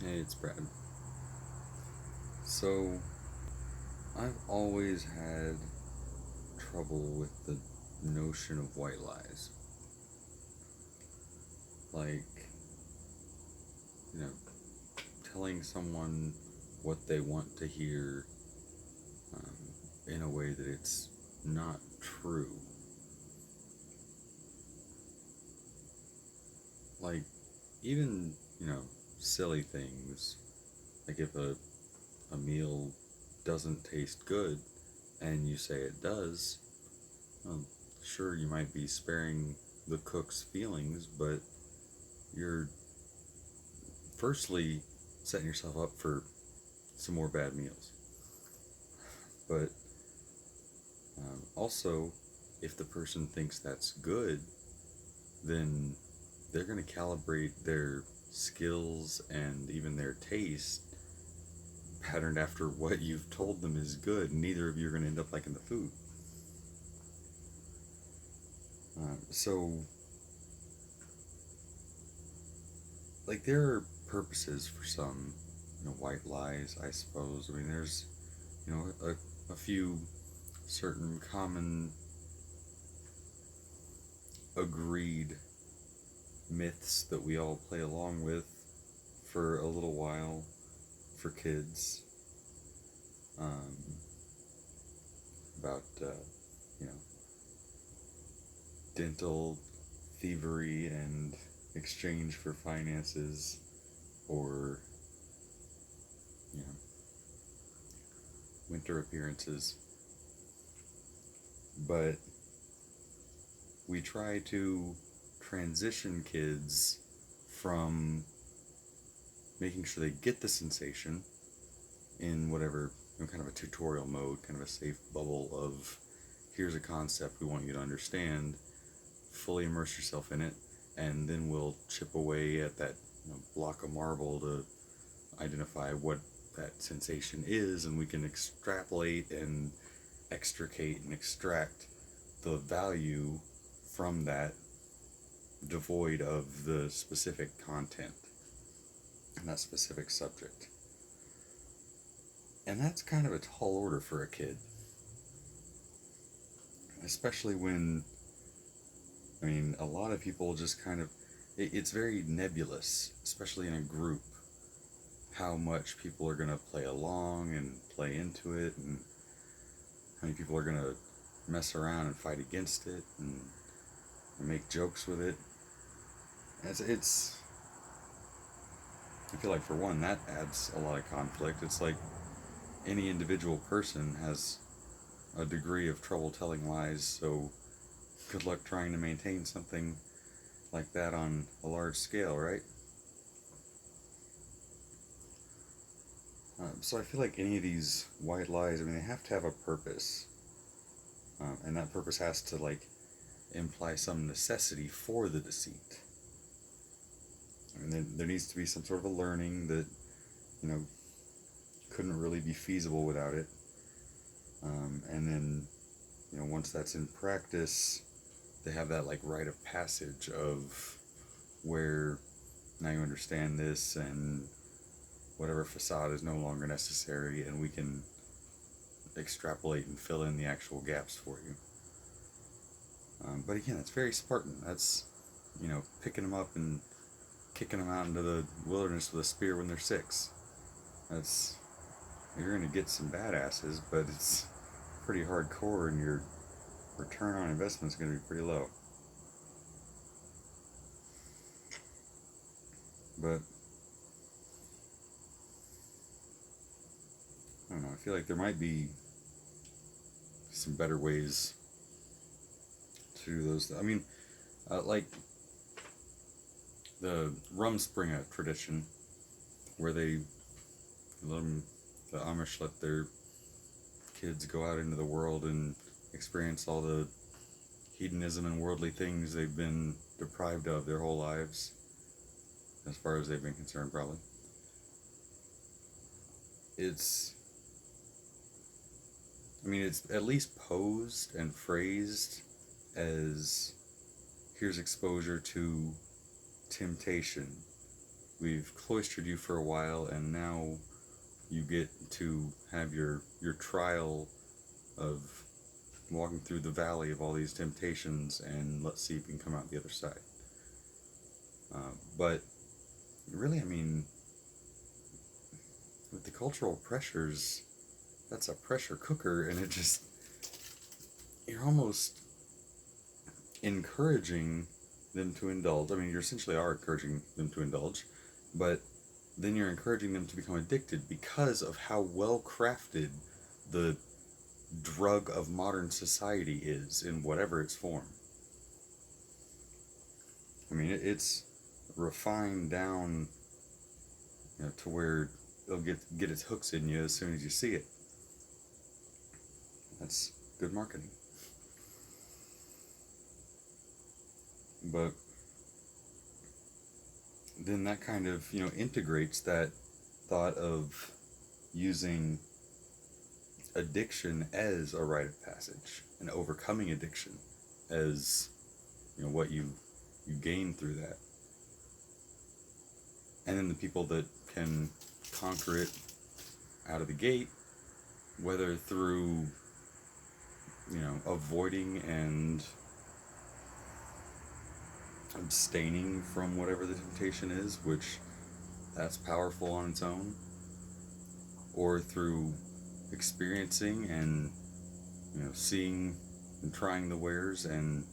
Hey, it's Brad. So, I've always had trouble with the notion of white lies. Like, you know, telling someone what they want to hear in a way that it's not true. Like, even, silly things. Like, if a meal doesn't taste good and you say it does, well, sure, you might be sparing the cook's feelings, but you're firstly setting yourself up for some more bad meals. But also, if the person thinks that's good, then they're going to calibrate their skills and even their taste patterned after what you've told them is good. Neither of you are going to end up liking the food. So, like, there are purposes for some, white lies, I suppose. I mean, there's, a few certain common agreed myths that we all play along with for a little while for kids, um, about you know dental thievery and exchange for finances, or you know winter appearances. But we try to transition kids from making sure they get the sensation in whatever, kind of a tutorial mode, kind of a safe bubble of here's a concept we want you to understand, fully immerse yourself in it, and then we'll chip away at that block of marble to identify what that sensation is, and we can extrapolate and extricate and extract the value from that devoid of the specific content and that specific subject. And that's kind of a tall order for a kid, especially when, I mean, a lot of people just kind of, it's very nebulous, especially in a group, how much people are going to play along and play into it, and how many people are going to mess around and fight against it and make jokes with it. It's, I feel like, for one, that adds a lot of conflict. It's like any individual person has a degree of trouble telling lies, so good luck trying to maintain something like that on a large scale, right? So I feel like any of these white lies, I mean, they have to have a purpose, and that purpose has to like imply some necessity for the deceit. I mean, there needs to be some sort of a learning that you know couldn't really be feasible without it, and then once that's in practice, they have that like rite of passage of where now you understand this and whatever facade is no longer necessary, and we can extrapolate and fill in the actual gaps for you. But again, it's very Spartan. That's, picking them up and kicking them out into the wilderness with a spear when they're 6. That's, you're going to get some badasses, but it's pretty hardcore, and your return on investment is going to be pretty low. But I don't know. I feel like there might be some better ways to do those. I mean, like the Rumspringa tradition, where they let them, the Amish let their kids go out into the world and experience all the hedonism and worldly things they've been deprived of their whole lives, as far as they've been concerned, probably. It's, I mean, it's at least posed and phrased as here's exposure to temptation, we've cloistered you for a while, and now you get to have your trial of walking through the valley of all these temptations, and let's see if we can come out the other side. But really, I mean, with the cultural pressures, that's a pressure cooker, and you're almost encouraging them to indulge. I mean, you essentially are encouraging them to indulge, but then you're encouraging them to become addicted because of how well crafted the drug of modern society is in whatever its form. I mean, it's refined down, to where it'll get its hooks in you as soon as you see it. That's good marketing. But then that kind of, integrates that thought of using addiction as a rite of passage, and overcoming addiction as, what you gain through that. And then the people that can conquer it out of the gate, whether through, avoiding and abstaining from whatever the temptation is, which that's powerful on its own, or through experiencing and, seeing and trying the wares and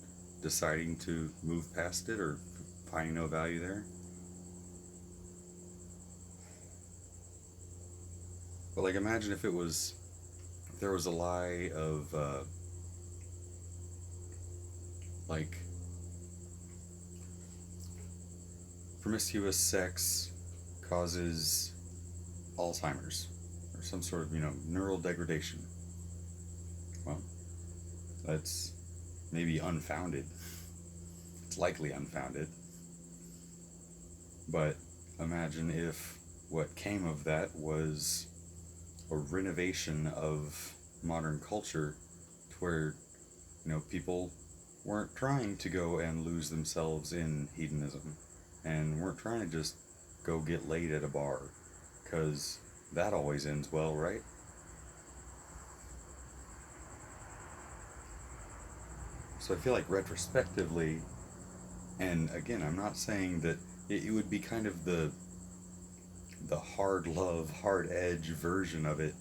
deciding to move past it, or finding no value there. But like, imagine if there was a lie of like, promiscuous sex causes Alzheimer's, or some sort of, neural degradation. Well, that's maybe unfounded. It's likely unfounded. But imagine if what came of that was a renovation of modern culture, to where, people weren't trying to go and lose themselves in hedonism, and weren't trying to just go get laid at a bar, because that always ends well, right? So I feel like retrospectively, and again, I'm not saying that it would be kind of the hard love, hard edge version of it,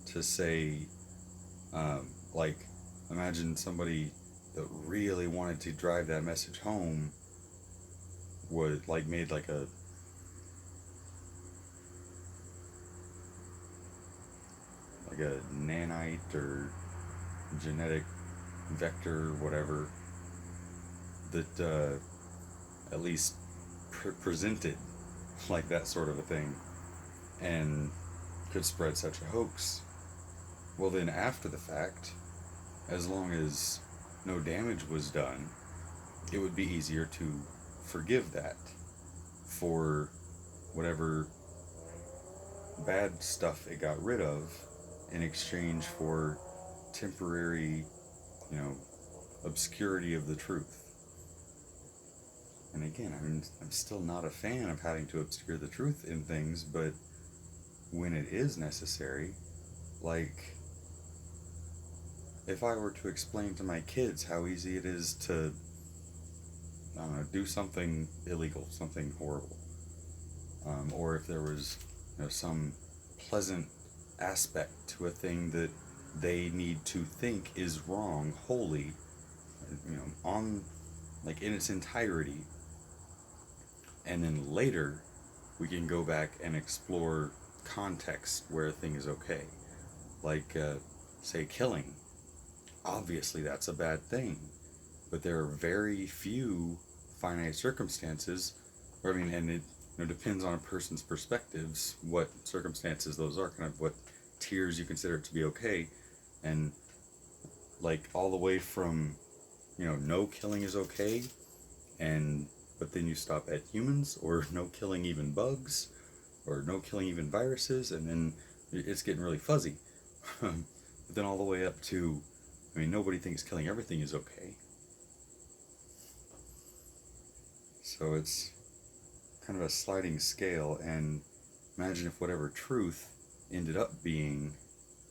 to say, like, imagine somebody that really wanted to drive that message home would, like, made like a nanite or genetic vector, whatever, that at least presented like that sort of a thing, and could spread such a hoax. Well, then after the fact, as long as no damage was done, it would be easier to forgive that for whatever bad stuff it got rid of, in exchange for temporary, obscurity of the truth. And again, I'm still not a fan of having to obscure the truth in things, but when it is necessary, like, if I were to explain to my kids how easy it is to, I don't know, do something illegal, something horrible, or if there was, some pleasant aspect to a thing that they need to think is wrong wholly, on, like, in its entirety, and then later we can go back and explore context where a thing is okay. Like, say, killing. Obviously that's a bad thing, but there are very few finite circumstances, or, and it, depends on a person's perspectives what circumstances those are, kind of what tiers you consider it to be okay. And, like, all the way from, no killing is okay, but then you stop at humans, or no killing even bugs, or no killing even viruses, and then it's getting really fuzzy. But then all the way up to, nobody thinks killing everything is okay. So it's kind of a sliding scale, and imagine if whatever truth ended up being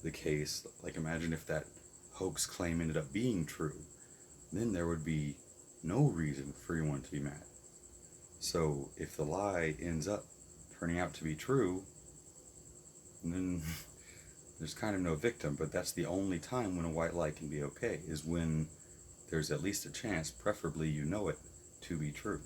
the case, like imagine if that hoax claim ended up being true, then there would be no reason for anyone to be mad. So if the lie ends up turning out to be true, then there's kind of no victim. But that's the only time when a white lie can be okay, is when there's at least a chance, preferably you know it, to be true.